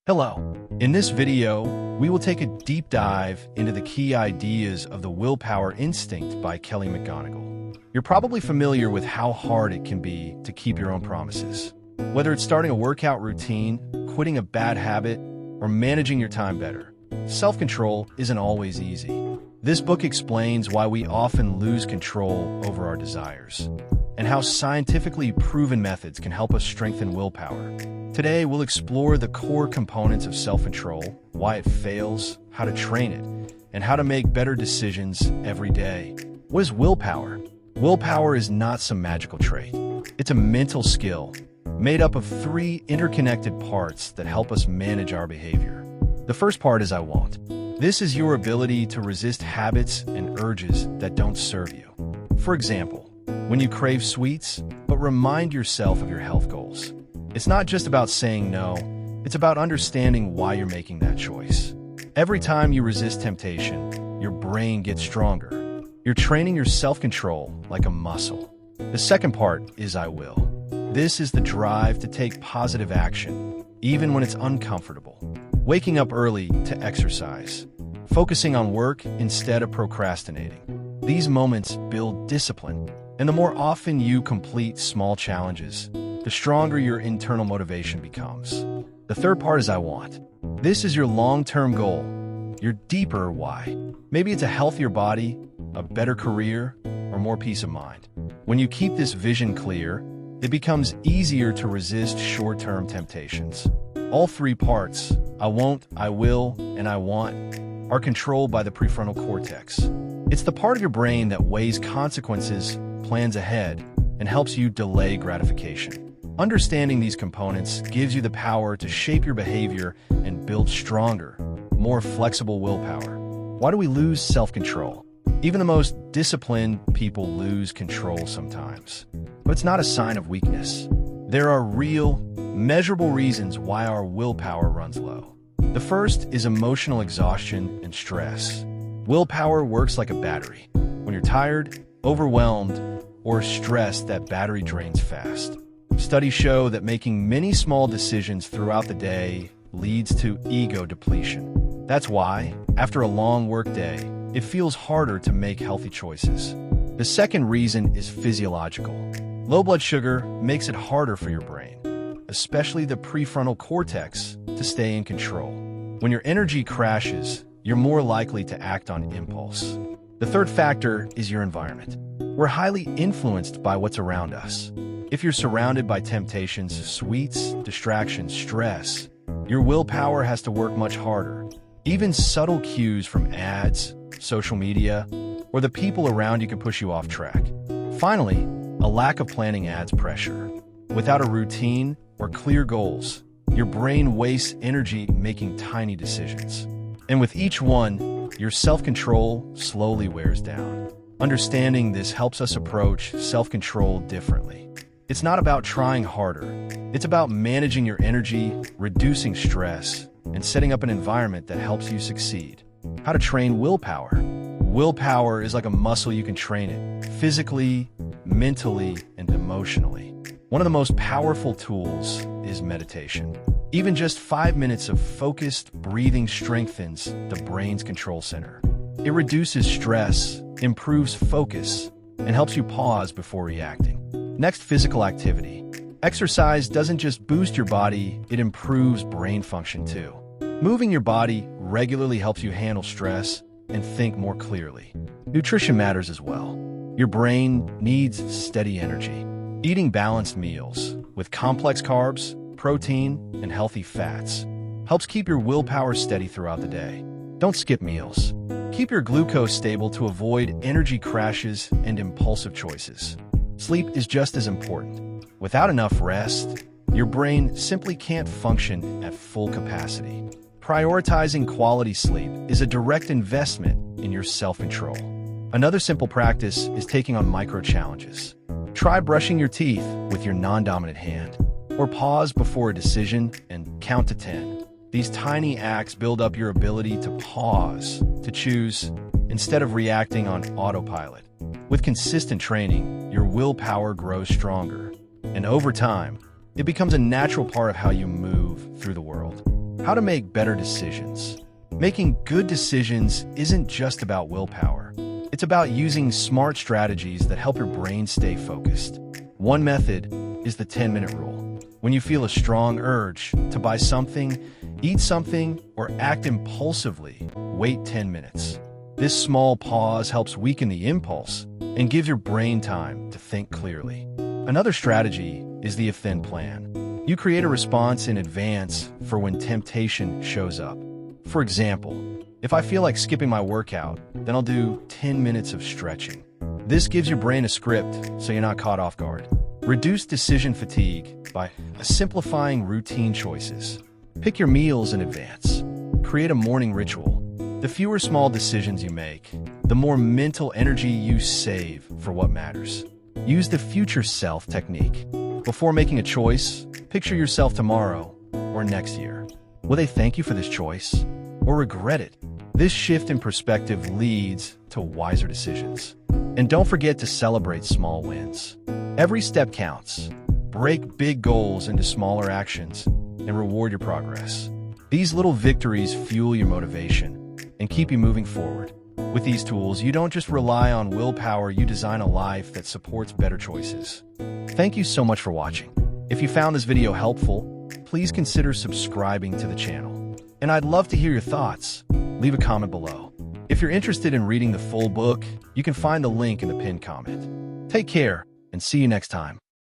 Hello. In this video, we will take a deep dive into the key ideas of the Willpower Instinct by Kelly McGonigal. You're probably familiar with how hard it can be to keep your own promises. Whether it's starting a workout routine, quitting a bad habit, or managing your time better, self-control isn't always easy. This book explains why we often lose control over our desires, and how scientifically proven methods can help us strengthen willpower. Today, we'll explore the core components of self-control, why it fails, how to train it, and how to make better decisions every day. What is willpower? Willpower is not some magical trait. It's a mental skill made up of three interconnected parts that help us manage our behavior. The first part is I won't. This is your ability to resist habits and urges that don't serve you. For example, when you crave sweets, but remind yourself of your health goals. It's not just about saying no, it's about understanding why you're making that choice. Every time you resist temptation, your brain gets stronger. You're training your self-control like a muscle. The second part is I will. This is the drive to take positive action, even when it's uncomfortable. Waking up early to exercise. Focusing on work instead of procrastinating. These moments build discipline, and the more often you complete small challenges, the stronger your internal motivation becomes. The third part is I want. This is your long-term goal, your deeper why. Maybe it's a healthier body, a better career, or more peace of mind. When you keep this vision clear, it becomes easier to resist short-term temptations. All three parts, I won't, I will, and I want, are controlled by the prefrontal cortex. It's the part of your brain that weighs consequences, plans ahead, and helps you delay gratification. Understanding these components gives you the power to shape your behavior and build stronger, more flexible willpower. Why do we lose self-control? Even the most disciplined people lose control sometimes. But it's not a sign of weakness. There are real, measurable reasons why our willpower runs low. The first is emotional exhaustion and stress. Willpower works like a battery. When you're tired, overwhelmed, or stressed, that battery drains fast. Studies show that making many small decisions throughout the day leads to ego depletion. That's why, after a long workday, it feels harder to make healthy choices. The second reason is physiological. Low blood sugar makes it harder for your brain, especially the prefrontal cortex, to stay in control. When your energy crashes, you're more likely to act on impulse. The third factor is your environment. We're highly influenced by what's around us. If you're surrounded by temptations, sweets, distractions, stress, your willpower has to work much harder. Even subtle cues from ads, social media, or the people around you can push you off track. Finally, a lack of planning adds pressure. Without a routine or clear goals, your brain wastes energy making tiny decisions. And with each one, your self-control slowly wears down. Understanding this helps us approach self-control differently. It's not about trying harder. It's about managing your energy, reducing stress, and setting up an environment that helps you succeed. How to train willpower. Willpower is like a muscle. You can train it physically, mentally, and emotionally. One of the most powerful tools is meditation. Even just 5 minutes of focused breathing strengthens the brain's control center. It reduces stress, improves focus, and helps you pause before reacting. Next, physical activity. Exercise doesn't just boost your body, it improves brain function too. Moving your body regularly helps you handle stress and think more clearly. Nutrition matters as well. Your brain needs steady energy. Eating balanced meals with complex carbs, protein, and healthy fats helps keep your willpower steady throughout the day. Don't skip meals. Keep your glucose stable to avoid energy crashes and impulsive choices. Sleep is just as important. Without enough rest, your brain simply can't function at full capacity. Prioritizing quality sleep is a direct investment in your self-control. Another simple practice is taking on micro-challenges. Try brushing your teeth with your non-dominant hand, or pause before a decision and count to 10. These tiny acts build up your ability to pause, to choose, instead of reacting on autopilot. With consistent training, your willpower grows stronger, and over time, it becomes a natural part of how you move through the world. How to make better decisions. Making good decisions isn't just about willpower. It's about using smart strategies that help your brain stay focused. One method is the 10-minute rule. When you feel a strong urge to buy something, eat something, or act impulsively, wait 10 minutes. This small pause helps weaken the impulse and gives your brain time to think clearly. Another strategy is the if-then plan. You create a response in advance for when temptation shows up. For example, if I feel like skipping my workout, then I'll do 10 minutes of stretching. This gives your brain a script so you're not caught off guard. Reduce decision fatigue by simplifying routine choices. Pick your meals in advance. Create a morning ritual. The fewer small decisions you make, the more mental energy you save for what matters. Use the future self technique. Before making a choice, picture yourself tomorrow or next year. Will they thank you for this choice or regret it? This shift in perspective leads to wiser decisions. And don't forget to celebrate small wins. Every step counts. Break big goals into smaller actions and reward your progress. These little victories fuel your motivation and keep you moving forward. With these tools, you don't just rely on willpower, you design a life that supports better choices. Thank you so much for watching. If you found this video helpful, please consider subscribing to the channel. And I'd love to hear your thoughts. Leave a comment below. If you're interested in reading the full book, you can find the link in the pinned comment. Take care and see you next time.